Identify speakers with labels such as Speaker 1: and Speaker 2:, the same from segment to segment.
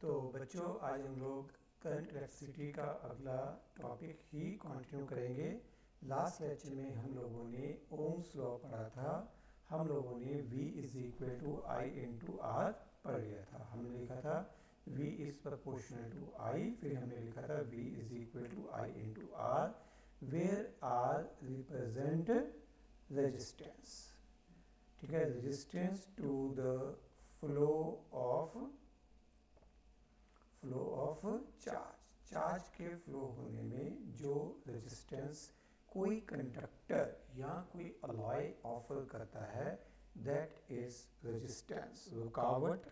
Speaker 1: तो बच्चों, आज हम लोग करंट इलेक्ट्रिसिटी का अगला टॉपिक ही कंटिन्यू करेंगे। लास्ट लेक्चर में हम लोगों ने ओम्स लॉ पढ़ा था। हम लोगों ने V is equal to I into R पढ़ लिया था। हमने लिखा था V is proportional to I, फिर हमने लिखा था V is equal to I into R, where R represent resistance. ठीक है, resistance to the flow of charge के फ्लो होने में जो रेजिस्टेंस कोई कंडक्टर या कोई अलॉय ऑफर करता है, दैट इज रेजिस्टेंस, रुकावट,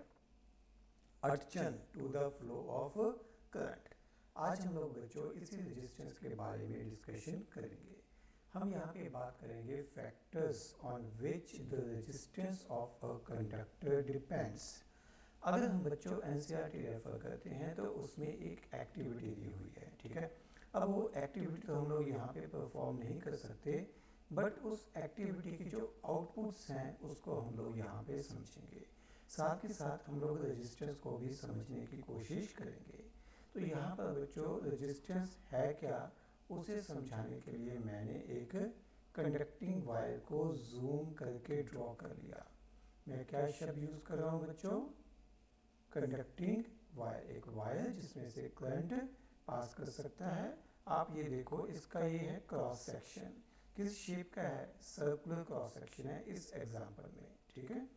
Speaker 1: अड़चन to the flow of current. आज हम लोग बच्चों इसी रेजिस्टेंस के बारे में डिस्कशन करेंगे। हम यहाँ पे बात करेंगे factors on which the resistance of a conductor depends. अगर हम बच्चों एनसीईआरटी रेफर करते हैं तो उसमें एक एक्टिविटी दी हुई है। ठीक है, अब वो एक्टिविटी तो हम लोग यहाँ पे परफॉर्म नहीं कर सकते, बट उस एक्टिविटी के जो आउटपुट्स हैं उसको हम लोग यहाँ पे समझेंगे। साथ ही साथ हम लोग रेजिस्टेंस को भी समझने की कोशिश करेंगे। तो यहाँ पर बच्चों रेजिस्टेंस है क्या, उसे समझाने के लिए मैंने एक कंडक्टिंग वायर को जूम करके ड्रॉ कर लिया। मैं क्या शब्द यूज कर रहा हूँ बच्चों? कंडक्टिंग वायर, एक वायर जिसमें से करंट पास कर सकता है। आप ये देखो, इसका ये है क्रॉस सेक्शन, किस शेप का है? सर्कुलर क्रॉस सेक्शन है इस एग्जांपल में। ठीक है,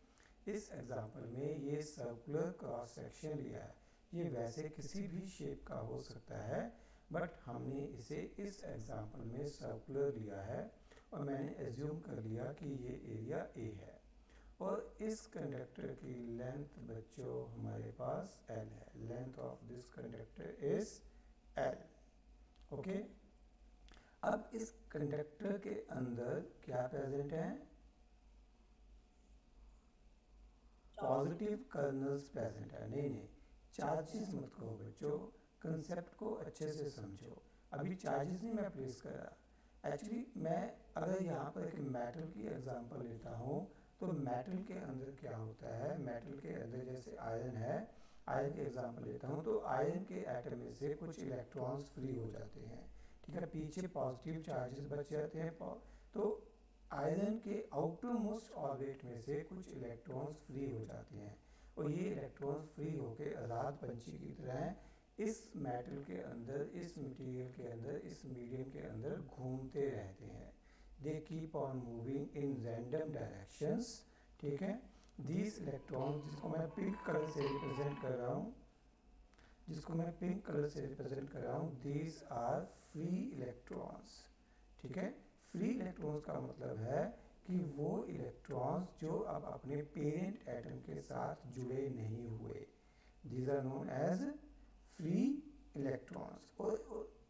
Speaker 1: इस एग्जांपल में ये सर्कुलर क्रॉस सेक्शन लिया है। ये वैसे किसी भी शेप का हो सकता है, बट हमने इसे इस एग्जांपल में सर्कुलर लिया है और मैंने एज्यूम कर लिया कि ये एरिया ए है और इस कंडक्टर की लेंथ बच्चों हमारे पास L है। Length of this conductor is L। Okay, अब इस कंडक्टर के अंदर क्या प्रेजेंट है? पॉजिटिव कर्नल्स प्रेजेंट है। नहीं, चार्जेस मत कहो बच्चों, कंसेप्ट को अच्छे से समझो। अभी चार्जेस नहीं मैं प्लेस कर रहा। एक्चुअली मैं अगर यहाँ पर एक मेटल की एग्जांपल लेता हूँ तो मेटल के अंदर क्या होता है? मेटल के अंदर जैसे आयरन है, आयरन के एग्जांपल लेता हूँ तो आयरन के एटम में से कुछ इलेक्ट्रॉन्स फ्री हो जाते हैं। ठीक है, पीछे पॉजिटिव चार्जेस बच जाते हैं। तो आयरन के आउटर मोस्ट ऑर्बिट में से कुछ इलेक्ट्रॉन्स फ्री हो जाते हैं और ये इलेक्ट्रॉन्स फ्री होकर आज़ाद पंछी की तरह इस मेटल के अंदर, इस मटेरियल के अंदर, इस मीडियम के अंदर घूमते रहते हैं। They keep on moving in random directions। ठीक है, these electrons, जिसको मैं पिंक कलर से रिप्रेजेंट कर रहा हूँ, these are free electrons। ठीक है, फ्री इलेक्ट्रॉन्स का मतलब है कि वो इलेक्ट्रॉन्स जो अब अपने पेरेंट एटम के साथ जुड़े नहीं हुए, these are known as free electrons।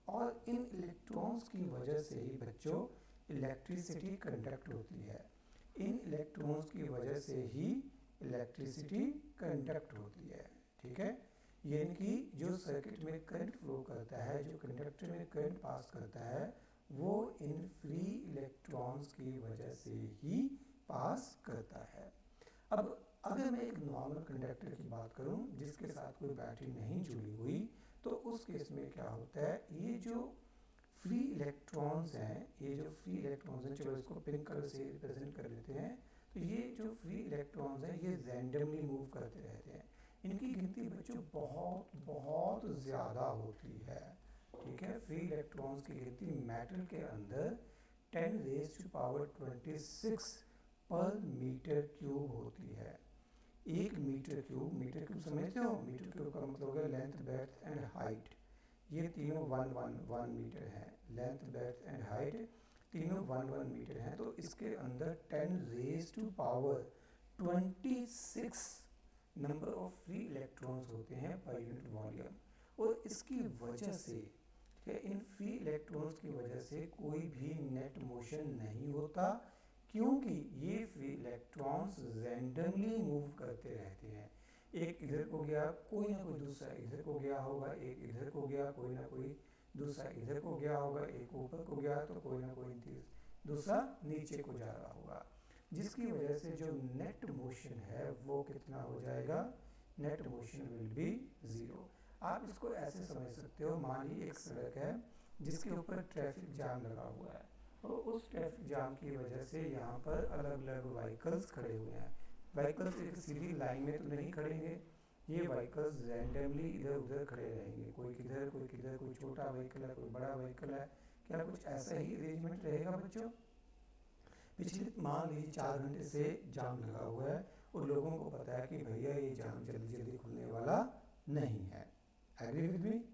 Speaker 1: और इन इलेक्ट्रॉन्स की वजह से ही बच्चों इलेक्ट्रिसिटी कंडक्ट होती है। इन इलेक्ट्रॉन्स की वजह से ही इलेक्ट्रिसिटी कंडक्ट होती है। ठीक है, यानी कि जो सर्किट में करंट फ्लो करता है, जो कंडक्टर में करंट पास करता है, वो इन फ्री इलेक्ट्रॉन्स की वजह से ही पास करता है। अब अगर मैं एक नॉर्मल कंडक्टर की बात करूं जिसके साथ कोई बैटरी नहीं जुड़ी हुई, तो उस केस में क्या होता है? ये जो फ्री इलेक्ट्रॉन्स हैं, चलो इसको पिंक कलर से रिप्रेजेंट कर लेते हैं। तो ये जो फ्री इलेक्ट्रॉन्स हैं ये रैंडमली मूव करते रहते हैं। इनकी गिनती बच्चों बहुत बहुत ज़्यादा होती है। ठीक है, फ्री इलेक्ट्रॉन्स की गिनती मेटल के अंदर 10⁻26 पर मीटर क्यूब होती है। एक मीटर क्यूब समझते हो? मीटर क्यूब का मतलब हो गया लेंथ, ब्रेड्थ एंड हाइट। ये तीनों 1 मीटर है। लेंथ, ब्रेड्थ एंड हाइट तीनों 1 मीटर हैं। तो इसके अंदर 10⁻26 नंबर ऑफ फ्री इलेक्ट्रॉन्स होते हैं पर यूनिट वॉल्यूम। और इसकी वजह से, इन फ्री इलेक्ट्रॉन्स की वजह से कोई भी नेट मोशन नहीं होता, क्योंकि ये फ्री इलेक्ट्रॉन्स रैंडमली मूव करते रहते हैं। एक इधर को गया, कोई ना कोई दूसरा इधर को गया होगा, एक इधर को गया, कोई ना कोई दूसरा इधर को गया होगा, एक ऊपर को गया तो कोई ना कोई दूसरा नीचे को जा रहा होगा, जिसकी वजह से जो नेट मोशन है वो कितना हो जाएगा? Net motion will be zero. आप इसको ऐसे समझ सकते हो, मान लीजिए एक सड़क है जिसके ऊपर ट्रैफिक जाम लगा हुआ है और उस ट्रैफिक जाम की वजह से यहाँ पर अलग अलग व्हीकल्स खड़े हुए हैं। व्हीकल्स एक सीधी लाइन में तो नहीं खड़ेंगे, ये व्हीकल्स रैंडमली इधर उधर खड़े रहेंगे, कोई किधर कोई किधर, कोई छोटा व्हीकल है कोई बड़ा व्हीकल है। क्या कुछ ऐसा ही अरेंजमेंट रहेगा बच्चों? पिछले मान लीजिए 4 घंटे से जाम लगा हुआ है और लोगों को पता है कि भैया ये जाम जल्दी जल्दी खुलने वाला नहीं है। Agree with me?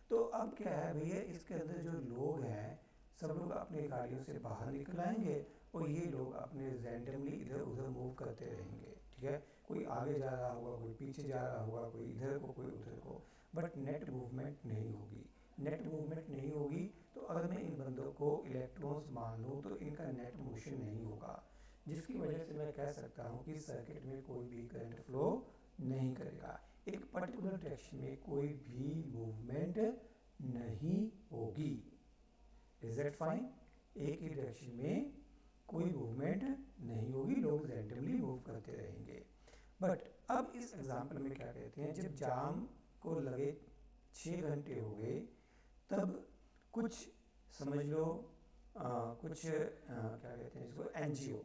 Speaker 1: तो अब क्या है भैया, इसके अंदर जो लोग हैं सब लोग अपनी गाड़ियों से बाहर निकल आएंगे और ये लोग अपने रैंडमली इधर उधर मूव करते रहेंगे, ठीक है। कोई आगे जा रहा होगा, कोई पीछे जा रहा होगा, कोई इधर को कोई उधर को, बट नेट मूवमेंट नहीं होगी। नेट मूवमेंट नहीं होगी तो अगर मैं इन बंदों को इलेक्ट्रॉन्स मान लूँ तो इनका नेट मोशन नहीं होगा, जिसकी वजह से मैं कह सकता हूँ कि सर्किट में कोई भी करंट फ्लो नहीं करेगा, एक पर्टिकुलर डायरेक्शन में कोई भी मूवमेंट नहीं होगी। Is that fine? एक ही डायरेक्शन में कोई मूवमेंट नहीं होगी, लोग रैंडमली मूव करते रहेंगे। बट अब इस एग्जाम्पल में क्या कहते हैं, जब जाम को लगे 6 घंटे हो गए तब कुछ समझ लो कुछ क्या कहते हैं इसको, एनजीओ,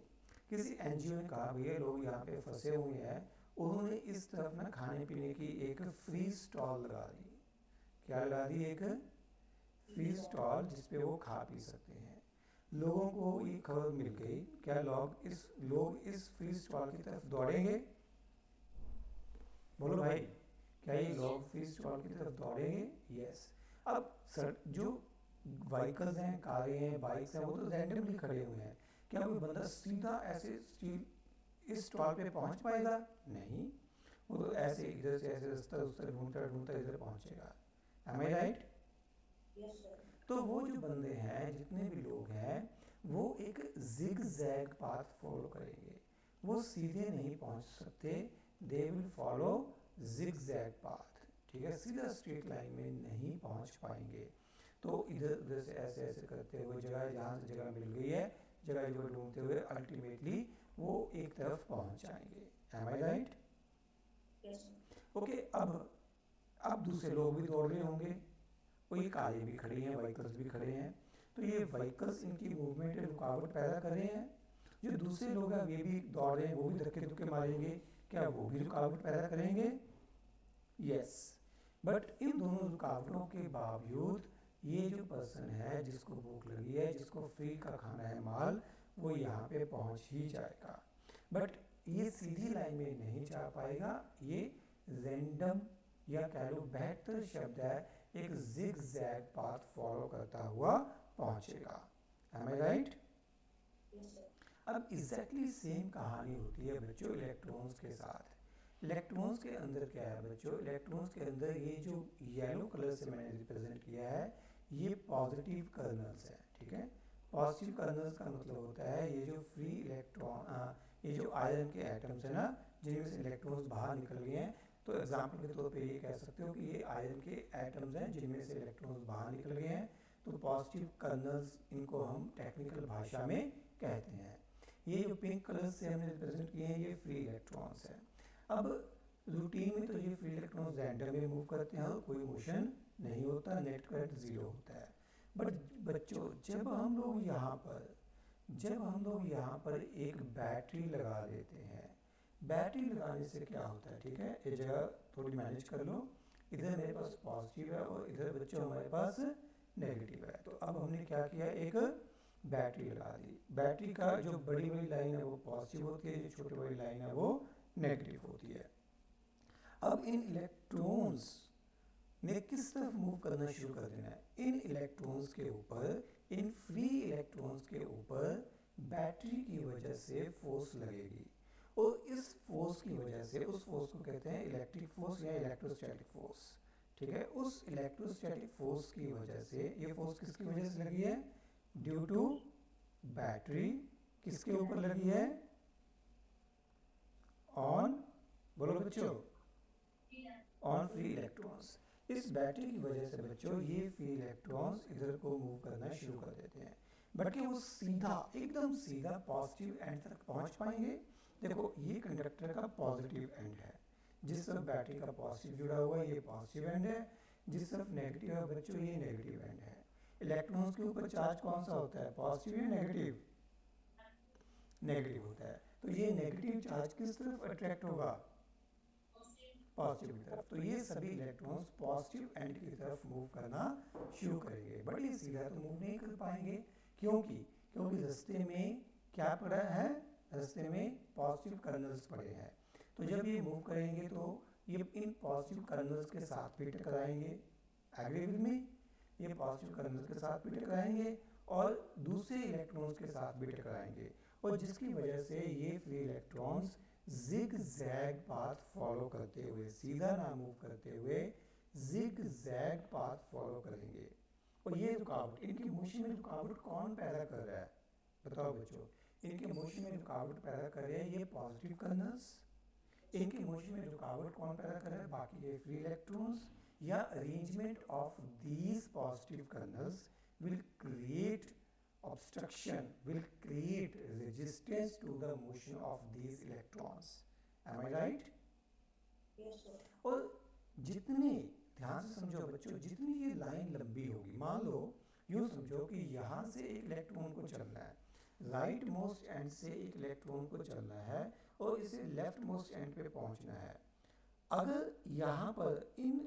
Speaker 1: किसी एनजीओ ने कहा भैया लोग यहाँ पे फंसे हुए हैं, उन्होंने इस तरफ ना खाने पीने की एक फ्री स्टॉल लगा दी। क्या लगा दी? एक फ्री स्टॉल जिसपे वो खा पी सकते हैं। लोगों को ये खबर मिल गई, क्या लोग इस फ्री स्टॉल की तरफ दौड़ेंगे? बोलो भाई, क्या ये लोग फ्री स्टॉल की तरफ दौड़ेंगे? यस। अब सर जो व्हीकल्स हैं, कारें हैं, बाइक्स हैं, वो तो रैंडमली खड़े हुए हैं, क्या कोई बंदा सीधा ऐसे इस स्टॉल पे पहुंच पाएगा? नहीं, वो तो ऐसे इधर से ऐसे रास्ता उस ढूंढता ढूंढता इधर पहुंचेगा। एम आई राइट? तो वो जो बंदे हैं, जितने भी लोग हैं, वो एक जिग जैग पाथ फॉलो करेंगे, वो सीधे नहीं पहुंच सकते, they will follow zig zag path, ठीक है, सीधा स्ट्रेट लाइन में नहीं पहुंच पाएंगे। तो इधर उधर से ऐसे ऐसे करते हुए जगह जहाँ से जगह मिल गई है, जगह जगह ढूंढते हुए अल्टीमेटली वो एक तरफ पहुंच जाएंगे। एम आई राइट? ओके। अब दूसरे लोग भी दौड़ रहे होंगे, वो ये कारें भी खड़ी हैं, व्हीकल्स भी खड़े हैं, तो ये व्हीकल्स इनकी मूवमेंट में रुकावट पैदा कर रहे हैं। जो दूसरे लोग हैं वे भी दौड़ रहे हैं, वो भी धक्के धुक्के मारेंगे, क्या वो भी रुकावट पैदा करेंगे? यस। बट इन दोनों रुकावटों के बावजूद ये जो पर्सन है जिसको भूख लगी है, जिसको फ्री का खाना है माल, वो यहाँ पे पहुँच ही जाएगा। बट ये सीधी लाइन में नहीं जा पाएगा, ये रैंडम या कह लो बेहतर शब्द है, एक जिग जैग पाथ फॉलो करता हुआ पहुंचेगा। एम आई राइट? अब एग्जैक्टली सेम कहानी होती है बच्चों इलेक्ट्रॉन्स के साथ। इलेक्ट्रॉन्स के अंदर क्या है बच्चों, इलेक्ट्रॉन्स के अंदर ये जो येलो कलर से मैंने रिप्रेजेंट किया है, ये पॉजिटिव कर्नल्स है, ठीक है। पॉजिटिव कर्नल्स का मतलब होता है ये जो फ्री इलेक्ट्रॉन, ये जो आयरन के एटम्स है ना, जिनमें से इलेक्ट्रॉन्स बाहर निकल गए हैं, तो एग्जाम्पल के तौर पे ये कह सकते हो कि ये आयरन के एटम्स हैं जिनमें से इलेक्ट्रॉन्स बाहर निकल गए हैं, तो पॉजिटिव कर्नल्स इनको हम टेक्निकल भाषा में कहते हैं। ये जो पिंक कलर से हमने रिप्रेजेंट किए हैं, ये फ्री इलेक्ट्रॉन्स हैं। अब रूटीन में तो ये फ्री इलेक्ट्रॉन्स रैंडम में मूव करते हैं और कोई मोशन नहीं होता, नेट करंट जीरो होता है। बट बच्चों जब हम लोग यहाँ पर एक बैटरी लगा देते हैं, बैटरी लगाने से क्या होता है, ठीक है, ये जगह थोड़ी मैनेज कर लो, इधर मेरे पास पॉजिटिव है और इधर बच्चों हमारे पास नेगेटिव है। तो अब हमने क्या किया, एक बैटरी लगा दी। बैटरी का जो बड़ी बड़ी लाइन है वो पॉजिटिव होती है, जो छोटी बड़ी लाइन है वो नेगेटिव होती है। अब इन इलेक्ट्रॉन्स ने किस तरफ मूव करना शुरू कर देना है, इन इलेक्ट्रॉन्स के ऊपर, इन फ्री इलेक्ट्रॉन्स के ऊपर बैटरी की वजह से फोर्स लगेगी, और इस फोर्स की वजह से, उस फोर्स को कहते हैं इलेक्ट्रिक फोर्स या इलेक्ट्रोस्टैटिक फोर्स, ठीक है। उस इलेक्ट्रोस्टैटिक फोर्स की वजह से, ये फोर्स किसकी वजह से लगी है, ड्यू टू बैटरी, किसके ऊपर लगी है, ऑन, बोलो बच्चों, ऑन फ्री इलेक्ट्रॉन्स। इस बैटरी की वजह से बच्चों ये फ्री इलेक्ट्रॉन्स इधर को मूव करना शुरू कर देते हैं, बट क्या वो सीधा, एकदम सीधा पॉजिटिव एंड तक पहुंच पाएंगे? देखो ये कंडक्टर का पॉजिटिव एंड है, जिस तरफ बैटरी का पॉजिटिव जुड़ा हुआ है ये पॉजिटिव एंड है, जिस तरफ नेगेटिव है बच्चों ये नेगेटिव एंड है। इलेक्ट्रॉन्स के ऊपर चार्ज कौन सा होता है, पॉजिटिव या नेगेटिव? नेगेटिव होता है। तो ये नेगेटिव चार्ज किस तरफ अट्रैक्ट होगा, पॉजिटिव की तरफ। तो ये सभी इलेक्ट्रॉन्स पॉजिटिव एंड की तरफ मूव करना शुरू करेंगे, बट ये सीधा तो मूव नहीं कर पाएंगे। क्योंकि रास्ते में क्या पड़ा है, रास्ते में पॉजिटिव कर्नल्स पड़े हैं। तो जब ये मूव करेंगे तो ये इन पॉजिटिव कर्नल्स के साथ भी टकराएंगे, एग्री विद मी? ये पॉजिटिव कर्नल्स के साथ भी टकराएंगे और दूसरे इलेक्ट्रॉन्स के साथ भी टकराएंगे, और जिसकी वजह से ये free electrons zig zag path follow करते हुए, सीधा ना मूव करते हुए जिग जैग पाथ फॉलो करेंगे। और ये रुकावट, इनकी मोशन में रुकावट कौन पैदा कर रहा है, बताओ बच्चों? इनके मोशन में रुकावट पैदा कर रहे हैं ये पॉजिटिव कर्नल्स। इनके मोशन में रुकावट कौन पैदा कर रहा है, बाकी के फ्री इलेक्ट्रॉन्स, या arrangement of these positive colonel's will create obstruction, will create resistance to the motion of these electrons. Am I right?
Speaker 2: Yes, sir.
Speaker 1: और जितनी, ध्यान से समझो बच्चों, जितनी ये लाइन लंबी होगी, मान लो यूँ समझो कि यहाँ से एक इलेक्ट्रॉन को चलना है, राइट मोस्ट एंड से एक इलेक्ट्रॉन को चलना है और इसे लेफ्ट मोस्ट एंड पे पहुँचना है। अगर यहाँ पर इन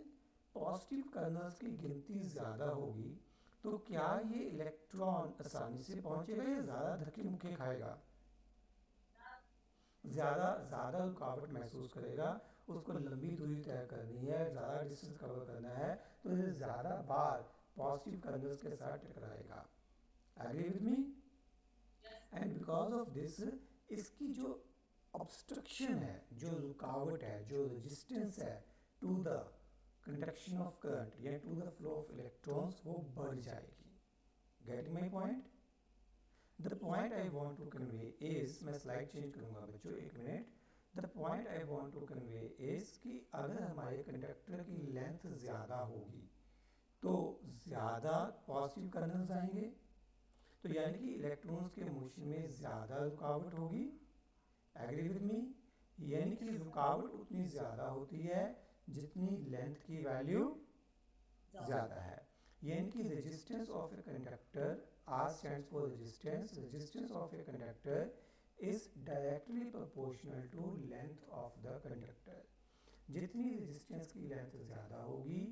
Speaker 1: पॉजिटिव कर्नल्स की गिनती ज़्यादा होगी तो क्या ये इलेक्ट्रॉन आसानी से पहुंचेगा या ज़्यादा धक्के मुक्के खाएगा, ज़्यादा रुकावट महसूस करेगा, उसको लंबी दूरी तय करनी है, ज़्यादा डिस्टेंस कवर करना है, तो ये ज़्यादा बार पॉजिटिव कर्नल्स के साथ टकराएगा। Agree with me? And because of this, इसकी जो ऑब्स्ट्रक्शन है, जो रुकावट है, जो रेजिस्टेंस है to the conduction of current या to the flow of electrons, वो बढ़ जाएगी। Getting my point? The point I want to convey is, मैं स्लाइड चेंज करूंगा बच्चों, एक minute. The point I want to convey is कि अगर हमारे कंडक्टर की लेंथ ज़्यादा होगी तो ज़्यादा पॉजिटिव कर्नल्स आएंगे, तो यानी कि इलेक्ट्रॉन्स के मोशन में ज़्यादा रुकावट होगी। Agree with me? यानी कि रुकावट उतनी ज़्यादा होती है जितनी लेंथ की वैल्यू ज़्यादा है। यानी कि resistance of a conductor, R stands for resistance, resistance of a conductor is directly proportional to length of the conductor. जितनी रेजिस्टेंस की लेंथ ज़्यादा होगी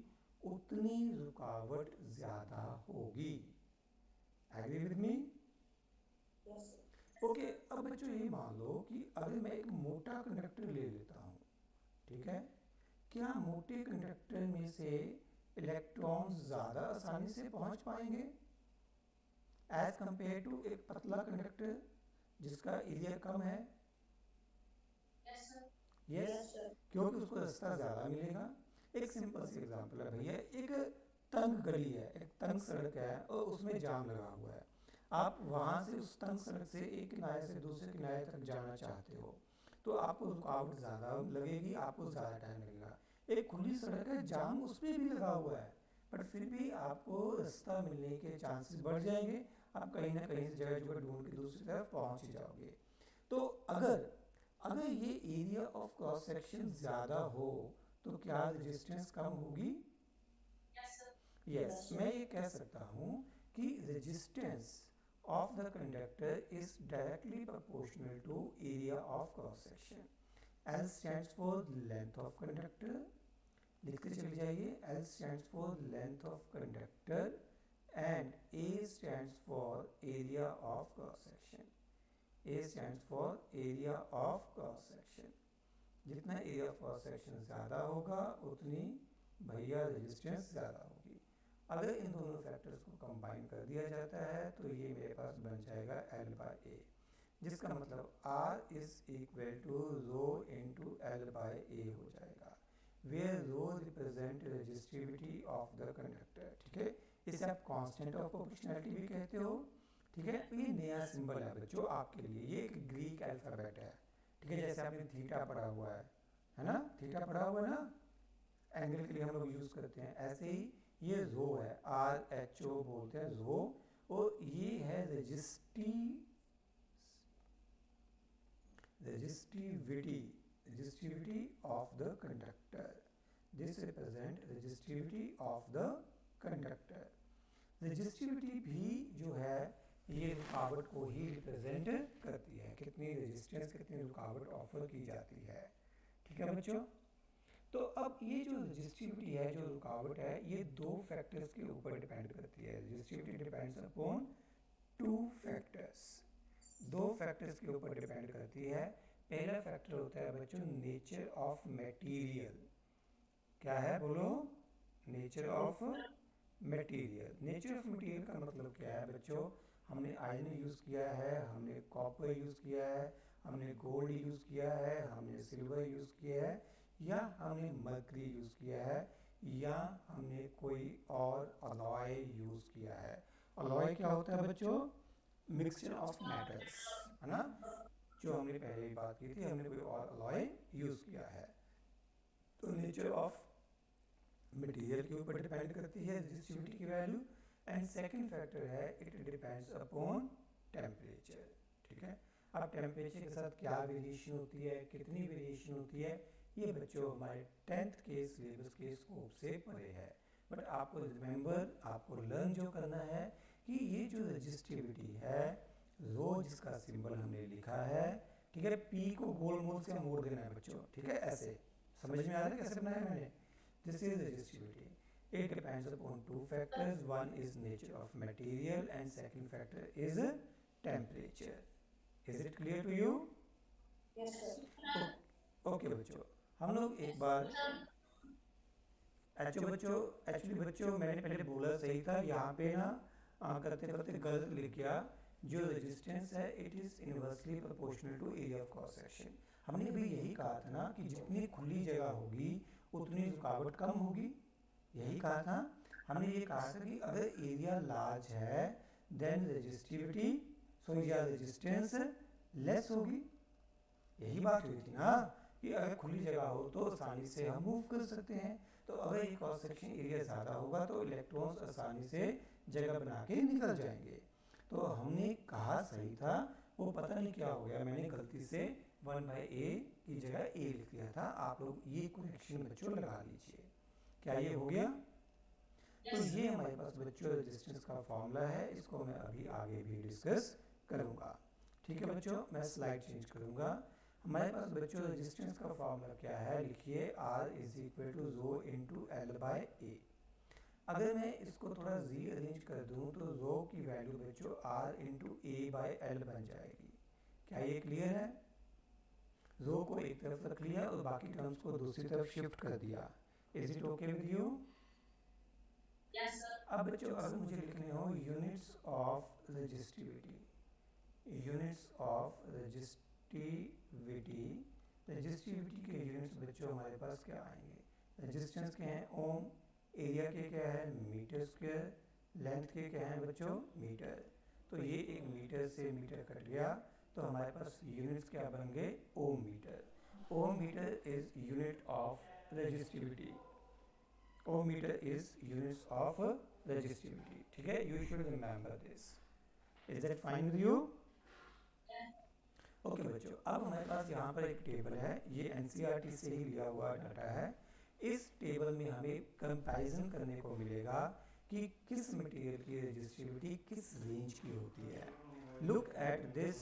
Speaker 1: उतनी रुकावट ज़्यादा होगी। Agree with me? ओके, अब बच्चों ये मान लो कि अगर मैं एक मोटा कंडक्टर ले लेता हूँ, ठीक है, क्या मोटे कंडक्टर में से इलेक्ट्रॉन ज़्यादा आसानी से पहुंच पाएंगे एज कंपेयर टू एक पतला कंडक्टर जिसका एरिया कम है? यस, क्योंकि उसको रास्ता ज़्यादा मिलेगा। एक सिंपल सी एग्जांपल है भैया, एक तंग गली है, एक तंग सड़क है और उसमें जाम लगा हुआ है। आप वहाँ से उस तंग सड़क से एक किनारे से दूसरे किनारे तक जाना चाहते हो तो आपको रुकावट ज़्यादा लगेगी, आपको ज़्यादा टाइम लगेगा। एक खुली सड़क है, जाम उस पर भी लगा हुआ है, बट फिर भी आपको रास्ता मिलने के चांसेस बढ़ जाएंगे, आप कहीं ना कहीं से जगह जगह ढूंढ के दूसरी तरफ पहुंच ही जाओगे। तो अगर ये एरिया ऑफ क्रॉस सेक्शन ज़्यादा हो तो क्या रेजिस्टेंस कम होगी? यस, मैं ये कह सकता हूँ कि resistance of the conductor is directly proportional to area of cross section. L stands for length of conductor, लिखते चले जाइए, L stands for length of conductor and A stands for area of cross section. A stands for area of cross section. जितना area of cross section ज़्यादा होगा उतनी भैया resistance ज़्यादा होगी। अगर इन दोनों फैक्टर्स को कंबाइन कर दिया जाता है तो ये मेरे पास बन जाएगा L/A, जिसका मतलब R is equal to rho into L/A हो जाएगा, where rho represent resistivity of the conductor. ठीक है, इसे आप कांस्टेंट ऑफ प्रोपोर्शनैलिटी भी कहते हो। ठीक है, ये नया सिंबल है बच्चों आपके लिए, ये एक ग्रीक अल्फाबेट है। ठीक है, जैसे आपने थीटा पढ़ा हुआ है ना, थीटा पढ़ा हुआ है ना, एंगल के लिए हम लोग यूज करते हैं, ऐसे ही ये रो है, RHO बोलते हैं रो, और ये है resistivity resistivity of the conductor. This represent resistivity of the conductor. Resistivity भी जो है ये रुकावट को ही रिप्रेजेंट करती है, कितनी रेजिस्टेंस, कितनी रुकावट ऑफर की जाती है। ठीक है बच्चों, तो अब ये जो रेजिस्टिविटी है, जो रुकावट है, ये दो फैक्टर्स के ऊपर डिपेंड करती है। Resistivity depends upon two factors, दो फैक्टर्स के ऊपर डिपेंड करती है। पहला फैक्टर होता है बच्चों नेचर ऑफ मटेरियल। क्या है बोलो? Nature of material. Nature of material का मतलब क्या है बच्चों? हमने आयरन यूज़ किया है, हमने कॉपर यूज़ किया है, हमने गोल्ड यूज़ किया है, हमने सिल्वर यूज़ किया है, या हमने मरकरी यूज़ किया है, या हमने कोई और अलॉय यूज़ किया है। अलॉय क्या होता है बच्चों? मिक्सचर ऑफ मेटल्स, है ना, जो हमने पहले ही बात की थी, हमने कोई और अलॉय यूज़ किया है। तो नेचर ऑफ मटेरियल के ऊपर डिपेंड करती है रेजिस्टिविटी की वैल्यू। एंड सेकंड फैक्टर है इट डिपेंड्स अपॉन टेम्परेचर। ठीक है, अब टेम्परेचर के साथ क्या वेरिएशन होती है, कितनी वेरिएशन होती है, ये बच्चों हमारे 10th के सिलेबस के स्कोप से परे है। बट आपको रिमेंबर, आपको लर्न जो करना है कि ये जो रेजिस्टिविटी है, रो जिसका सिंबल हमने लिखा है, ठीक है, पी को गोल मोल से मोड़ देना है बच्चों। ठीक है, ऐसे समझ में आ रहा है कैसे बनाया मैंने? This is resistivity. It depends upon two factors. One is nature of material and second factor is temperature. Is it clear to you?
Speaker 2: Yes, sir.
Speaker 1: Okay बच्चों, हम लोग एक बार एक्चुअली बच्चों मैंने पहले बोला सही था, यहाँ पे ना करते करते गलत लिख गया। जो रेजिस्टेंस है it is inversely proportional to area of cross section. हमने भी यही कहा था ना कि जितनी खुली जगह होगी उतनी रुकावट कम होगी, यही कहा था हमने। ये कहा था कि अगर एरिया लार्ज है देन रेजिस्टिविटी या रेजिस्टेंस लेस होगी। यही बात हुई थी ना कि अगर खुली जगह हो तो आसानी से हम मूव कर सकते हैं, तो अगर ये क्रॉस सेक्शन एरिया ज़्यादा होगा तो इलेक्ट्रॉन्स आसानी से जगह बना के निकल जाएंगे। तो हमने कहा सही था, वो पता नहीं क्या हो गया, मैंने गलती से 1/a की जगह a लिख दिया था। आप लोग ये करेक्शन बच्चों लगा लीजिए। क्या ये हो गया? तो ये हमारे पास बच्चों रेजिस्टेंस का फॉर्मूला है, इसको मैं अभी आगे भी डिस्कस करूंगा। ठीक है बच्चों, मैं स्लाइड चेंज करूंगा। हमारे पास बच्चों रेजिस्टेंस का फॉर्मूला क्या है, लिखिए R = रो इंटू L/A। अगर मैं इसको थोड़ा रीअरेंज कर दूं तो रो की वैल्यू बच्चों R इंटू A/L बन जाएगी। क्या ये क्लियर है? रो को एक तरफ रख लिया और बाकी टर्म्स को दूसरी तरफ शिफ्ट कर दिया। Is it okay with you?
Speaker 2: Yes, sir.
Speaker 1: अब बच्चों अगर मुझे लिखने हो units of resistivity, units of resistivity, resistivity के यूनिट्स बच्चों हमारे पास क्या आएंगे? रेजिस्टेंस के हैं ओम, एरिया के क्या है मीटर स्क्वायर, लेंथ के क्या है बच्चों मीटर। तो ये एक मीटर से मीटर कट गया तो हमारे पास यूनिट्स क्या बन गए? Ohm meter. Ohm meter is unit of resistivity. Ohm meter is units of resistivity. ठीक है, you should remember this. Is that fine with you? Okay बच्चों, अब हमारे पास यहाँ पर एक टेबल है, ये एनसीईआरटी से ही लिया हुआ डाटा है। इस टेबल में हमें कंपैरिजन करने को मिलेगा कि किस मटेरियल की रेजिस्टिविटी किस रेंज की होती है। लुक एट दिस,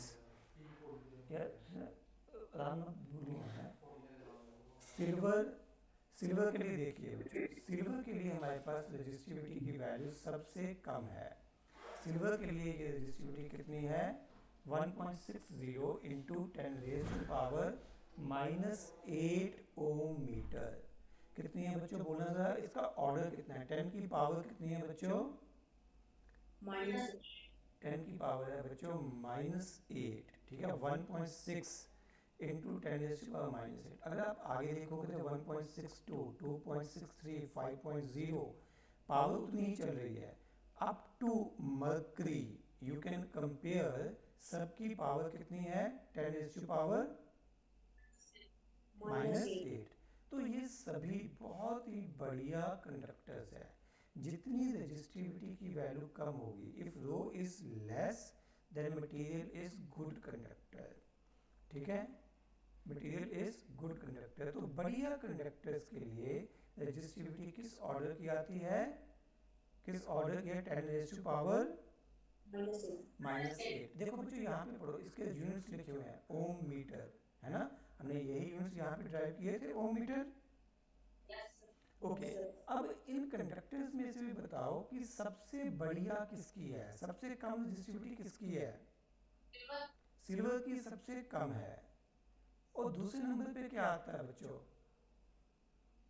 Speaker 1: सिल्वर के लिए देखिए बच्चों, सिल्वर के लिए हमारे पास रेजिस्टिविटी की वैल्यू सबसे कम है। सिल्वर के लिए ये रेजिस्टिविटी कितनी है? 1.60 इंटू 10⁻⁸ ओम मीटर। कितनी है बच्चों बोलना जरा, इसका ऑर्डर कितना है? 10 की पावर कितनी है बच्चों? -10 की पावर है बच्चों -8। ठीक है, 1.6 इंटू 10⁻⁻8। अगर आप आगे देखोगे तो 1.62, 2.63, 5.0 पावर उतनी ही चल रही है। Up to mercury you can compare, सबकी पावर कितनी है? 10⁻⁻8। तो ये सभी बहुत ही बढ़िया कंडक्टर्स है। जितनी रेजिस्टिविटी की वैल्यू कम होगी, if rho is less than material is good conductor. ठीक है, मटेरियल इज गुड कंडक्टर। तो बढ़िया कंडक्टर्स के लिए रेजिस्टिविटी किस ऑर्डर की आती है, किस ऑर्डर की है? 10⁻⁸ -8। देखो बच्चों यहाँ पे पढ़ो, इसके यूनिट्स लिखे हुए हैं ओम मीटर, है ना, हमने यही यूनिट्स यहाँ पे ड्राइव किए थे, ओम मीटर। ओके, अब इन कंडक्टर्स में से भी बताओ कि सबसे बढ़िया किसकी है, सबसे कम रेजिस्टिविटी किसकी है? सिल्वर की सबसे कम है। और दूसरे नंबर पे क्या आता है बच्चों?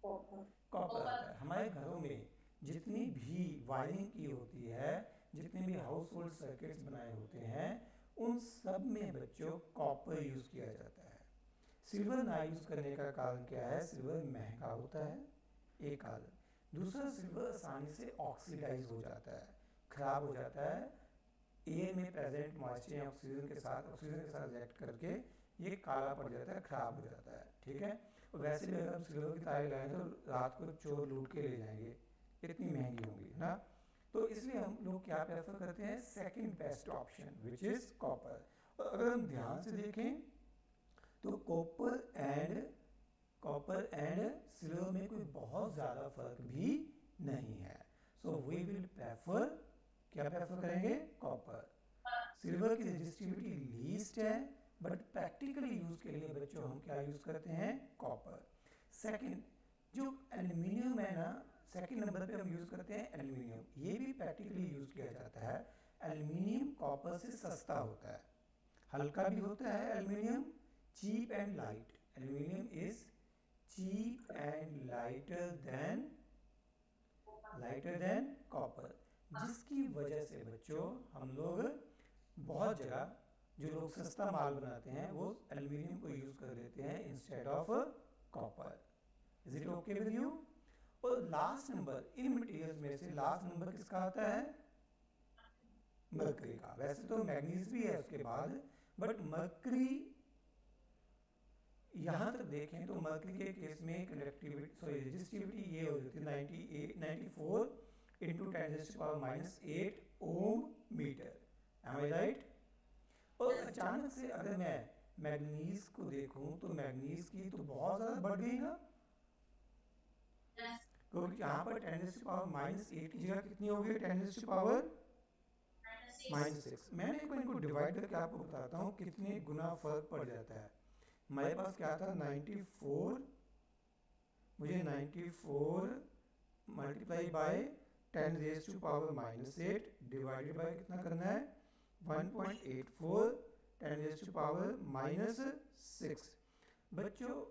Speaker 1: कॉपर आता है। हमारे घरों में जितनी भी वायरिंग की होती है, जितने भी हाउस होल्ड सर्किट्स बनाए होते हैं, उन सब में बच्चों कॉपर यूज किया जाता है। सिल्वर ना यूज करने का कारण क्या है? सिल्वर महंगा होता है, एक कारण। दूसरा, सिल्वर आसानी से ऑक्सीडाइज हो जाता है, खराब हो जाता है, एयर में प्रेजेंट मॉइस्चर ऑक्सीजन के साथ रिएक्ट करके ये काला पड़ जाता है, खराब हो जाता है, ठीक है। और वैसे भी अगर हम सिल्वर की तारें लगाएं तो रात को चोर लूट के ले जाएंगे, इतनी महंगी होंगी ना। तो इसलिए हम लोग क्या प्रेफर करते हैं? Second best option which is copper. और अगर हम ध्यान से देखें तो कॉपर एंड सिल्वर में कोई बहुत ज़्यादा फर्क भी नहीं है। सो वी विल प्रेफर, क्या प्रेफर करेंगे? कॉपर। सिल्वर की रेजिस्टिविटी लीस्ट है, बट प्रैक्टिकली यूज के लिए बच्चों हम क्या यूज करते हैं? कॉपर। सेकंड, जो एल्यूमिनियम है ना, सेकंड नंबर पे हम यूज करते हैं एल्यूमिनियम। ये भी प्रैक्टिकली यूज किया जाता है। एल्यूमिनियम कॉपर से सस्ता होता है, हल्का भी होता है aluminium, cheap and light. Aluminium is cheap and lighter than copper, जिसकी वजह से बच्चों हम लोग बहुत जगह जो लोग सस्ता माल बनाते हैं वो एल्यूमिनियम को यूज कर लेते हैं instead of copper. Is it okay with you? और लास्ट नंबर, इन मटेरियल्स में से लास्ट नंबर किसका आता है? मरकरी का। वैसे तो मैग्नीज भी है उसके बाद, बट मरकरी, यहां तक देखें तो मरकरी के केस में रेजिस्टिविटी ये हो जाती है 94 इंटू 10⁻⁻8 ओम मीटर। एम आई राइट? और अचानक से अगर मैं मैग्नीज को देखूं तो मैग्नीज की तो बहुत ज्यादा बढ़ गई ना, क्योंकि यहाँ पर 10⁻⁻8 की जगह कितनी हो गई? 10⁻⁻6। मैंने इनको डिवाइड करके आपको बताता हूँ कितने गुना फर्क पड़ जाता है। हमारे पास क्या था? 94, मुझे 94 मल्टीप्लाई बाय 10⁻⁻8 डिवाइडेड बाय कितना करना है? 1.84 10⁻⁻6। बच्चों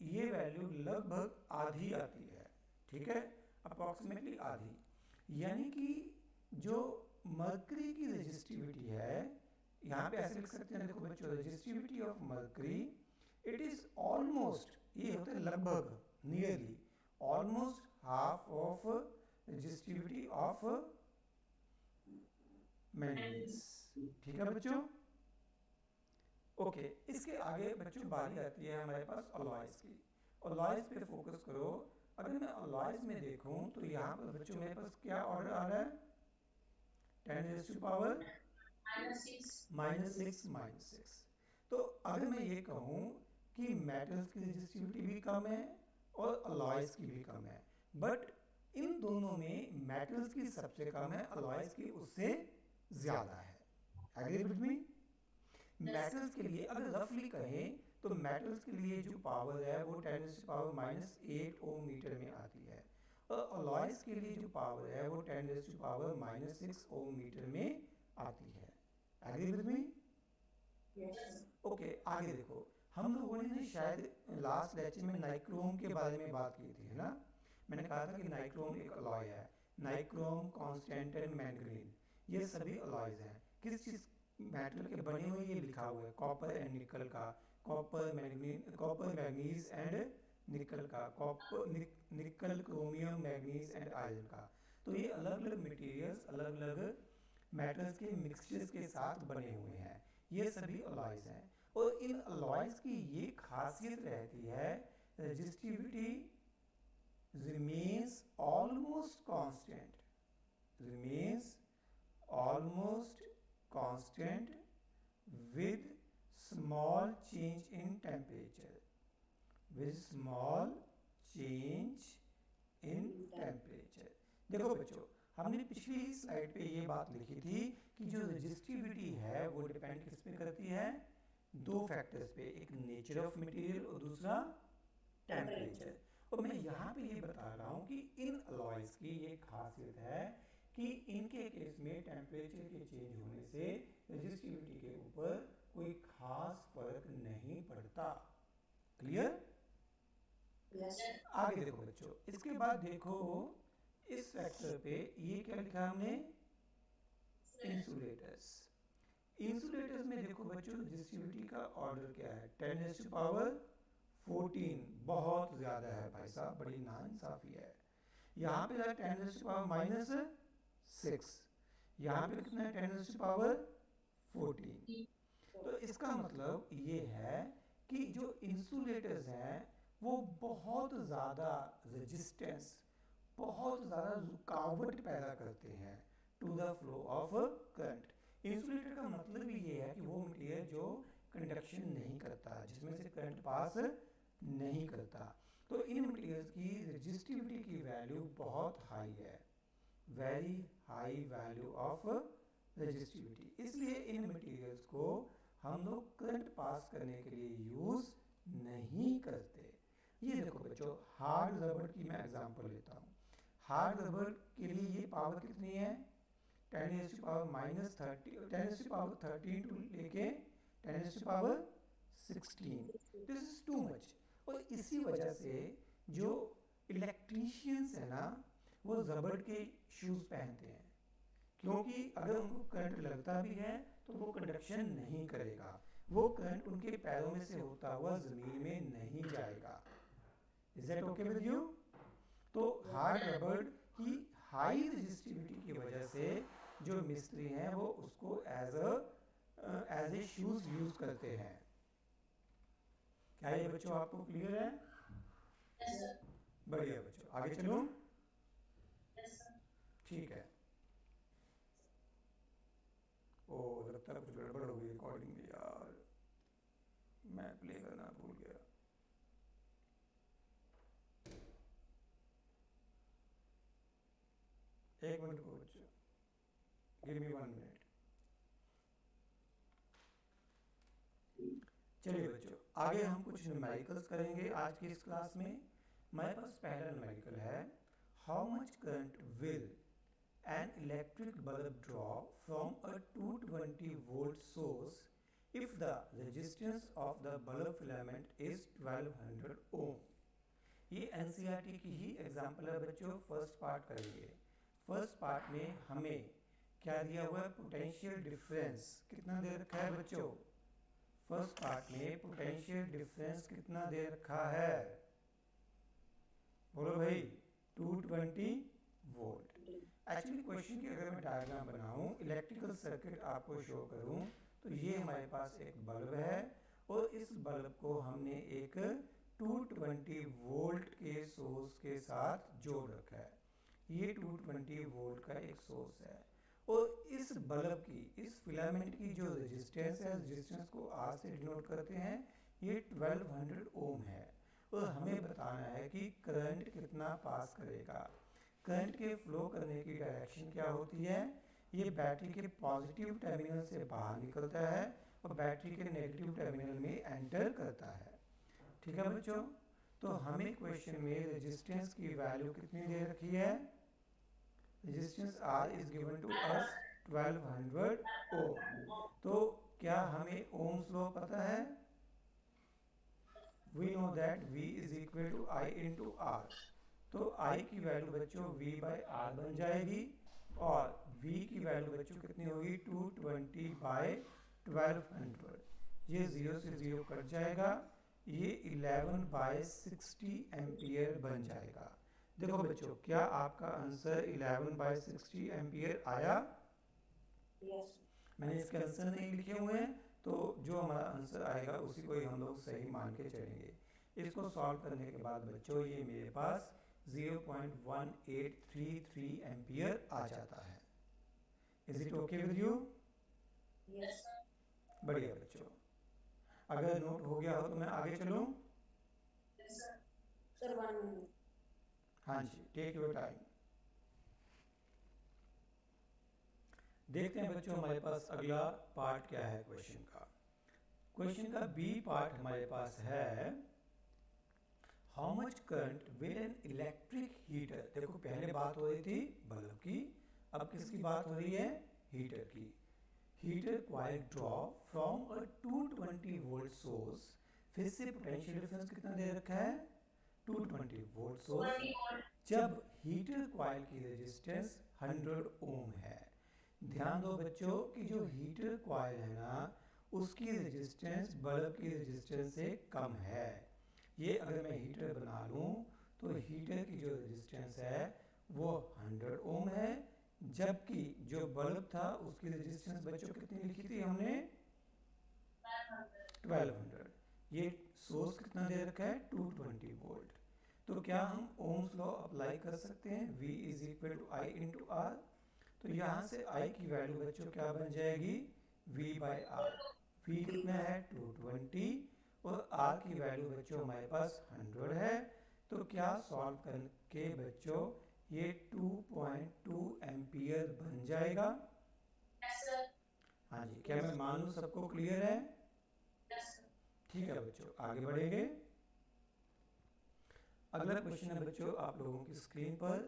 Speaker 1: ये वैल्यू लगभग आधी आती है, ठीक है, अप्रॉक्सीमेटली आधी। यानी कि जो मरकरी की रेजिस्टिविटी है, यहाँ पे ऐसे लिख सकते हैं, देखो बच्चों, resistivity of mercury it is almost, ये होता है लगभग, nearly, almost half of resistivity of manganese, ठीक है बच्चों। ओके, इसके आगे बच्चों बारी आती है हमारे पास अलॉयज की। अलॉयज पे फोकस करो। अगर मैं अलॉयज में देखूं तो यहाँ पर बच्चों मेरे पास क्या ऑर्डर आ रहा है? 10⁻⁻6। तो अगर मैं ये कहूँ कि मेटल्स की रेजिस्टिविटी भी कम है और अलॉयज की भी कम है, बट इन दोनों में मेटल्स की सबसे कम है, अलॉयज की उससे ज्यादा है। Agree with me? मेटल्स के लिए अगर रफली कहें तो मेटल्स के लिए जो पावर है वो 10⁻⁻8 ओम मीटर में आती है, और अलॉयज के लिए जो पावर है वो 10⁻⁻6 ओम मीटर में आती है। Agree with me? ओके, आगे देखो, हम लोगों ने शायद लास्ट लेक्चर में नाइक्रोम के बारे में बात की थी, है ना। मैंने कहा था कि नाइक्रोम एक अलॉय है। नाइक्रोम, कांस्टेंटाइन, मैंगनीज, ये सभी अलॉयज हैं। किस चीज मेटल के बने हुए? ये लिखा हुआ है कॉपर एंड निकल का, कॉपर मैग्नीज एंड निकल का, copper nickel chromium manganese and iron का। तो ये अलग अलग मटेरियल्स, अलग अलग मेटल्स के मिक्सचर्स के साथ बने हुए हैं, ये सभी अलॉयज हैं। और इन अलॉयज की ये खासियत रहती है, resistivity remains almost constant with small change in temperature, with small change in temperature। देखो बच्चों, हमने पिछली स्लाइड पे ये बात लिखी थी कि जो रेजिस्टिविटी है वो डिपेंड किस पे करती है, दो फैक्टर्स पे, एक नेचर ऑफ मटेरियल और दूसरा टेम्परेचर। और मैं यहाँ पे ये बता रहा हूँ कि इन अलॉयज की ये खासियत है कि इनके केस में टेम्परेचर के चेंज होने से रेजिस्टिविटी के ऊपर कोई खास फर्क नहीं पड़ता। क्लियर?
Speaker 2: Yes, sir.
Speaker 1: आगे देखो बच्चों, इसके बाद देखो इस फैक्टर पे ये क्या लिखा हमने, इंसुलेटर्स। इंसुलेटर्स में देखो बच्चों रेजिस्टिविटी का ऑर्डर क्या है, 10⁻14, बहुत ज्यादा है भाई साहब, बड़ी नाइंसाफी है। यहाँ पे 10⁻⁻6, यहाँ पे कितना है 10⁻14। तो इसका मतलब ये है कि जो इंसुलेटर्स हैं वो बहुत ज़्यादा रेजिस्टेंस, बहुत ज़्यादा रुकावट पैदा करते हैं to the flow of current. Insulator का मतलब ही ये है कि वो मटेरियल जो कंडक्शन नहीं करता, जिसमें से करंट पास नहीं करता। तो इन मटेरियल्स की रेजिस्टिविटी की वैल्यू बहुत हाई है, very high value of resistivity. इसलिए इन मटेरियल्स को हम लोग करंट पास करने के लिए यूज नहीं करते। ये देखो बच्चों, हार्ड रबड़ की मैं एग्जांपल लेता हूँ। हार्ड रबड़ के लिए ये पावर कितनी है, 10⁻⁻13 टू लेके 10⁻16। This is too much. और इसी वजह से जो इलेक्ट्रीशियंस है ना, वो रबड़ के शूज पहनते हैं, क्योंकि अगर उनको करंट लगता भी है तो वो कंडक्शन नहीं करेगा, वो करंट उनके पैरों में से होता हुआ जमीन में नहीं जाएगा। Is that okay with you? तो हार्ड रबड़ की हाई रेजिस्टिविटी की वजह से जो मिस्त्री हैं वो उसको एज ए शूज यूज करते हैं। क्या ये बच्चों आपको क्लियर है?
Speaker 2: Yes, sir.
Speaker 1: बढ़िया बच्चों, आगे चलूं?
Speaker 2: Yes, sir.
Speaker 1: ठीक है। ओ लगता है कुछ गड़बड़ हो गई रिकॉर्डिंग में यार, मैं प्ले करना भूल गया। एक मिनट को बच्चों, गिव मी 1 मिनट। चलिए बच्चों, आगे हम कुछ न्यूमेरिकल्स करेंगे आज की इस क्लास में। हमारे पास पहला न्यूमेरिकल है, how much current will an electric bulb draw from a 220 volt source if the resistance of the bulb filament is 1200 ohm। ये NCERT की ही एग्जाम्पल है बच्चों। फर्स्ट पार्ट करेंगे। फर्स्ट पार्ट में हमें क्या दिया हुआ है, पोटेंशियल डिफरेंस कितना दे रखा है बच्चों। फर्स्ट पार्ट में पोटेंशियल डिफरेंस कितना दे रखा है, बोलो भाई, 220 वोल्ट। एक्चुअली क्वेश्चन की अगर मैं डायग्राम बनाऊं, इलेक्ट्रिकल सर्किट आपको शो करूं, तो ये हमारे पास एक बल्ब है और इस बल्ब को हमने एक 220 वोल्ट के सोर्स के साथ जोड़ रखा है। ये 220 वोल्ट का एक सोर्स है और इस बल्ब की, इस फिलामेंट की जो रेजिस्टेंस है, रेजिस्टेंस को R से डिनोट करते हैं, ये 1200 ओम है। और हमें बताना है कि करंट कितना पास करेगा। करंट के फ्लो करने की डायरेक्शन क्या होती है, ये बैटरी के पॉजिटिव टर्मिनल से बाहर निकलता है और बैटरी के नेगेटिव टर्मिनल में एंटर करता है। ठीक है बच्चों? तो हमें क्वेश्चन में रेजिस्टेंस की वैल्यू कितनी दे रखी है, resistance R is given to us 1200 ohm. तो क्या हमें ओम्स लॉ पता है? We know that V is equal to I into R। तो I की वैल्यू बच्चों V बाई R बन जाएगी और V की वैल्यू बच्चों कितनी होगी, 220 बाई 1200। ये 0 से 0 कट जाएगा, ये 11 बाई 60 एम्पियर बन जाएगा। देखो बच्चों, क्या आपका आंसर 11 बाई 60 एम्पियर आया?
Speaker 2: Yes.
Speaker 1: मैंने इसके आंसर नहीं लिखे हुए हैं, तो जो हमारा आंसर आएगा उसी को ही हम लोग सही मान के चलेंगे। इसको सॉल्व करने के बाद बच्चों ये मेरे पास 0.1833 एम्पियर आ जाता है। Is it okay with you?
Speaker 2: Yes, sir.
Speaker 1: बढ़िया बच्चों, अगर नोट हो गया हो तो मैं आगे चलूं?
Speaker 2: Yes, sir. Sir, 1 minute.
Speaker 1: हाँ जी, टेक योर टाइम। देखते हैं बच्चों हमारे पास अगला पार्ट क्या है क्वेश्चन का। क्वेश्चन का बी पार्ट हमारे पास है, how much current will an electric heater, देखो पहले बात हो रही थी बल्ब की, अब किसकी बात हो रही है? हीटर की। Heater coil draw from a 220 volt source, फिर से पोटेंशियल डिफरेंस कितना दे रखा है? 220 वोल्ट सोर्स,
Speaker 2: 20 volt.
Speaker 1: जब हीटर कॉइल की रेजिस्टेंस 100 ओम है। ध्यान दो बच्चों कि जो हीटर कॉइल है ना, उसकी रेजिस्टेंस बल्ब की रेजिस्टेंस से कम है। ये अगर मैं हीटर बना लूं तो हीटर की जो रेजिस्टेंस है वो 100 ओम है, जबकि जो बल्ब था उसकी रेजिस्टेंस बच्चों कितनी लिखी थी हमने? 1200। ये सोर्स कितना दे रखा है? 220 वोल्ट। तो क्या हम ओम्स लॉ अप्लाई कर सकते हैं? V is equal to I into R. तो यहाँ से I की वैल्यू बच्चों क्या बन जाएगी? V by are. V कितना है? 220 और R की वैल्यू बच्चों हमारे पास 100 है। तो क्या सॉल्व करके बच्चों ये 2.2 एम्पियर बन जाएगा?
Speaker 2: Yes, sir.
Speaker 1: हाँ जी, क्या मैं मानूं सबको क्लियर है?
Speaker 2: Yes, sir.
Speaker 1: ठीक है बच्चों, आगे बढ़ेंगे। अगला क्वेश्चन है बच्चों आप लोगों की स्क्रीन पर,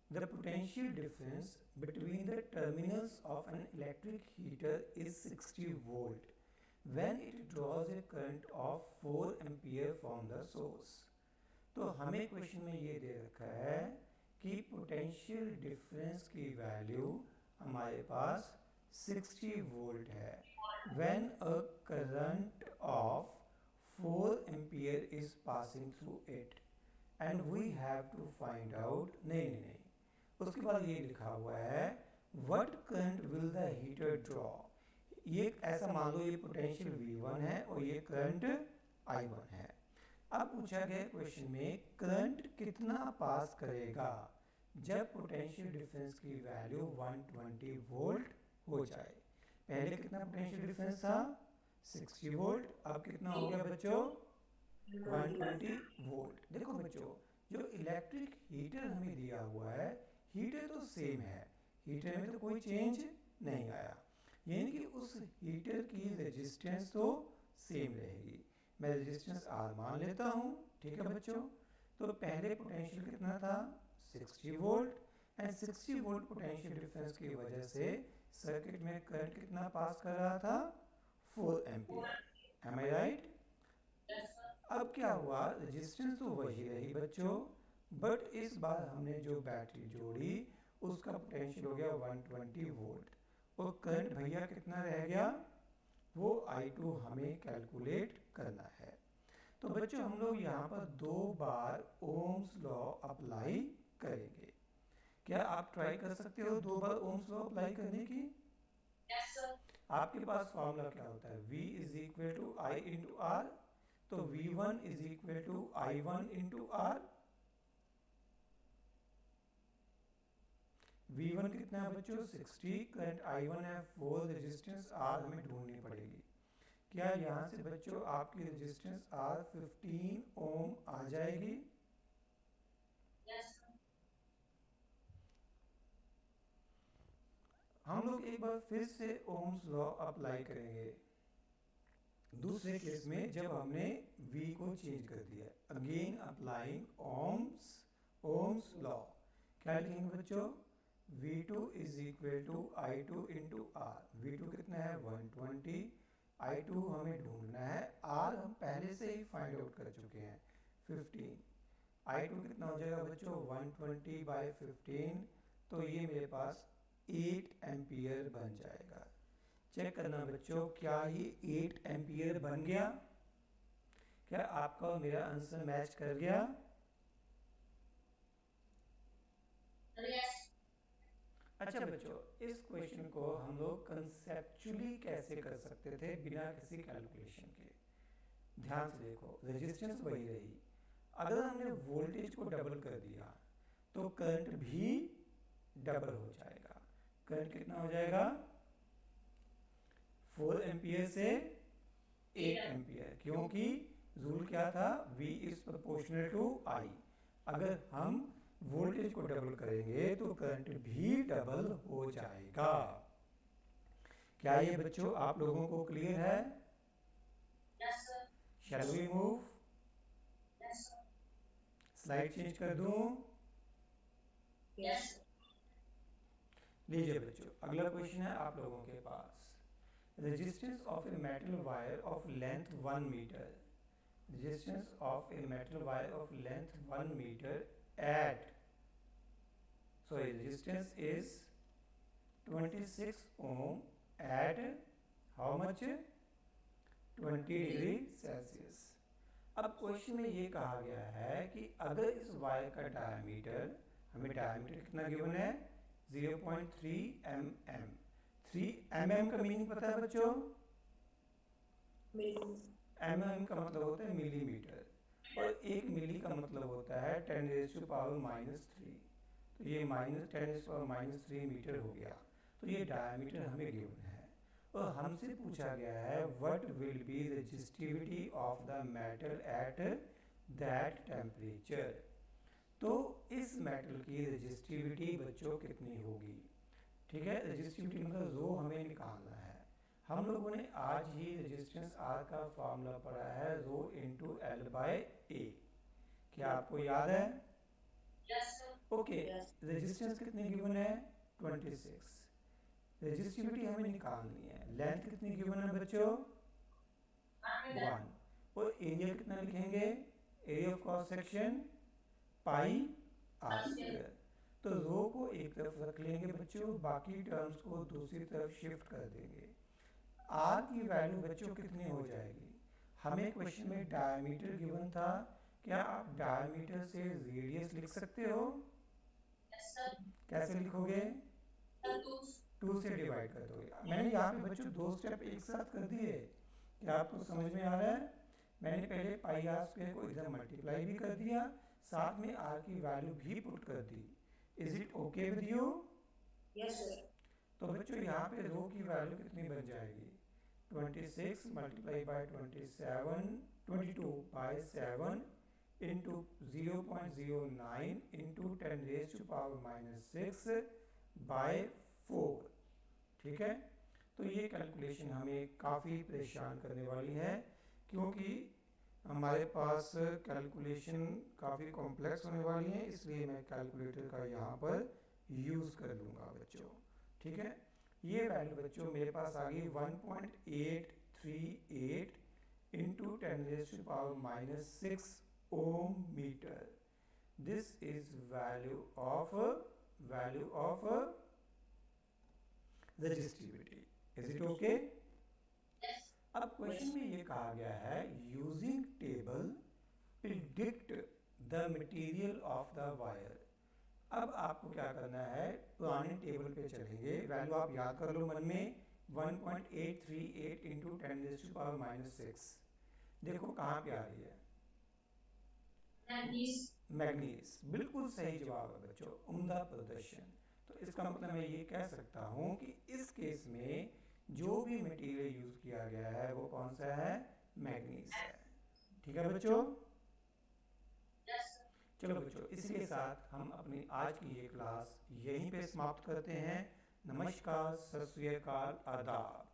Speaker 1: the potential difference between the terminals of an electric heater is 60 volt when it draws a current of 4 ampere from the source. तो हमें क्वेश्चन में ये दे रखा है कि पोटेंशियल डिफरेंस की वैल्यू हमारे पास 60 वोल्ट है when a current of 4 ampere is passing through it and we have to find out, नहीं, उसके बाद ये लिखा हुआ है what current will the heater draw. ये ऐसा मान लो ये पोटेंशियल V1 है और ये करंट I1 है। अब पूछा गया क्वेश्चन में करंट कितना पास करेगा जब पोटेंशियल डिफरेंस की वैल्यू 120 वोल्ट हो जाए। पहले कितना पोटेंशियल डिफरेंस था? 60 वोल्ट। अब कितना हो गया बच्चों? 120 वोल्ट। देखो बच्चों जो इलेक्ट्रिक हीटर हमें दिया हुआ है, हीटर तो सेम है, हीटर में तो कोई चेंज नहीं आया, यानी कि उस हीटर की रेजिस्टेंस तो सेम रहेगी। मैं रेजिस्टेंस R मान लेता हूँ, ठीक है बच्चों। तो पहले पोटेंशियल कितना था? 60 volt and 60 volt potential difference की वजह से सर्किट में करंट कितना पास कर रहा था? 4 एम्पियर। एम आई राइट?
Speaker 2: Yes, sir.
Speaker 1: अब क्या हुआ? रेजिस्टेंस तो वही रही बच्चों, बट इस बार हमने जो बैटरी जोड़ी उसका पोटेंशियल हो गया 120 वोल्ट और करंट भैया कितना रह गया? वो I2 हमें कैलकुलेट करना है। तो बच्चों हम लोग यहाँ पर 2 बार ओम्स लॉ अप्लाई करेंगे। क्या आप ट्राई कर सकते हो 2 बार ओम्स लॉ अप्लाई करने की?
Speaker 2: Yes, sir.
Speaker 1: आपके पास फॉर्मूला क्या होता है? V is equal to I into R. तो V1 is equal to I1 into R. V1 कितना है बच्चों? 60, करंट I1 है 4, रेजिस्टेंस R हमें ढूंढनी पड़ेगी। क्या यहाँ से बच्चों आपकी रेजिस्टेंस R 15 ओम आ जाएगी?
Speaker 2: Yes, sir.
Speaker 1: हम लोग एक बार फिर से ओम्स लॉ अप्लाई करेंगे दूसरे केस में जब हमने V को चेंज कर दिया। Again applying ohm's law. क्या लिखेंगे बच्चों? V2 is equal to I2 into R. V2 कितना है? 120। I2 हमें ढूंढना है, R हम पहले से ही फाइंड आउट कर चुके हैं 15। I2 कितना हो जाएगा बच्चों? 120 बाई 15, तो ये मेरे पास 8 एम्पियर बन जाएगा। चेक करना बच्चों क्या ये 8 एम्पियर बन गया? क्या आपका और मेरा आंसर मैच कर गया?
Speaker 2: Yes.
Speaker 1: अच्छा बच्चों इस क्वेश्चन को हम लोग कंसेप्चुअली कैसे कर सकते थे बिना किसी कैलकुलेशन के? ध्यान से देखो, रेजिस्टेंस वही रही, अगर हमने वोल्टेज को डबल कर दिया तो करंट भी डबल हो जाएगा। करंट कितना हो जाएगा? 4 एम्पियर से 8 एम्पियर, क्योंकि रूल क्या था, V is proportional to I। अगर हम वोल्टेज को डबल करेंगे तो करंट भी डबल हो जाएगा। क्या ये बच्चों आप लोगों को क्लियर है?
Speaker 2: Yes, sir.
Speaker 1: Shall we move?
Speaker 2: Yes, sir.
Speaker 1: Slide change कर दूं?
Speaker 2: Yes, sir.
Speaker 1: लीजिए बच्चों, अगला क्वेश्चन है आप लोगों के पास। Resistance of a metal wire of length 1 meter, resistance of a metal wire of length 1 meter at, sorry, resistance is 26 ohm at how much? 20 degree Celsius. अब क्वेश्चन में ये कहा गया है कि अगर इस वायर का डायमीटर, हमें डायमीटर कितना गिवन है, 0.3 mm। 3 mm का मीनिंग पता है बच्चों? mm का मतलब होता है मिलीमीटर, और 1 मिली का मतलब होता है 10⁻³ तो ये -10⁻³ मीटर हो गया। तो ये डायमीटर हमें गिवन है, और हमसे पूछा गया है what will be resistivity of the metal at that temperature. तो इस मेटल की रेजिस्टिविटी बच्चों कितनी होगी? ठीक है, रेजिस्टिविटी मतलब रो हमें निकालना है। हम लोगों ने आज ही रेजिस्टेंस आर का फॉर्मूला पढ़ा है, रो इंटू एल बाय ए। क्या आपको याद है?
Speaker 2: yes, sir.
Speaker 1: Okay,
Speaker 2: Yes.
Speaker 1: Resistance कितनी गिवन है? 26। रेजिस्टिविटी हमें निकालनी है। लेंथ कितनी गिवन है बच्चों? 1। और एरिया कितना लिखेंगे? Area of cross section pi R square. तो रो को एक तरफ रख लेंगे बच्चों, बाकी टर्म्स को दूसरी तरफ शिफ्ट कर देंगे। आर की वैल्यू बच्चों कितनी हो जाएगी? हमें क्वेश्चन में डायमीटर गिवन था, क्या आप डायमीटर से रेडियस लिख सकते हो?
Speaker 2: Yes, sir.
Speaker 1: कैसे लिखोगे?
Speaker 2: 2.
Speaker 1: 2 से डिवाइड कर दोगे। मैंने यहाँ पे बच्चों 2 स्टेप एक साथ कर दिए, क्या आपको समझ में आ रहा है? मैंने पहले पाई आर स्क्वायर को इधर मल्टीप्लाई भी कर दिया, साथ में आर की वैल्यू भी पुट कर दी। Is it okay with you?
Speaker 2: Yes, sir.
Speaker 1: तो बच्चों यहाँ पे रो की वैल्यू कितनी बन जाएगी? 26 multiply by 22 by 7 into 0.09 into 10⁻⁻6 by 4। ठीक है, तो ये कैलकुलेशन हमें काफ़ी परेशान करने वाली है, क्योंकि हमारे पास कैलकुलेशन काफ़ी कॉम्प्लेक्स होने वाली है, इसलिए मैं कैलकुलेटर का यहाँ पर यूज़ कर लूँगा बच्चों। ठीक है, ये वैल्यू बच्चों मेरे पास आ गई 1.838 into 10⁻⁻6 ohm metre. This is value of resistivity. Is it okay?
Speaker 2: Yes.
Speaker 1: अब क्वेश्चन में ये कहा गया है using table predict the material of the wire. अब आपको क्या करना है, पुराने टेबल पे चलेंगे, वैल्यू आप याद कर लो मन में, 1.838 इंटू 10⁻⁻6। देखो कहाँ पे आ रही है?
Speaker 2: Manganese.
Speaker 1: मैग्नीज। बिल्कुल सही जवाब है बच्चों, उम्दा प्रदर्शन। तो इसका मतलब मैं ये कह सकता हूँ कि इस केस में जो भी मटेरियल यूज किया गया है वो कौन सा है? मैग्नीज है। ठीक है बच्चों?
Speaker 2: Yes, sir.
Speaker 1: चलो बच्चों, इसी के साथ हम अपनी आज की ये क्लास यहीं पे समाप्त करते हैं। नमस्कार, सत श्री अकाल, आदाब।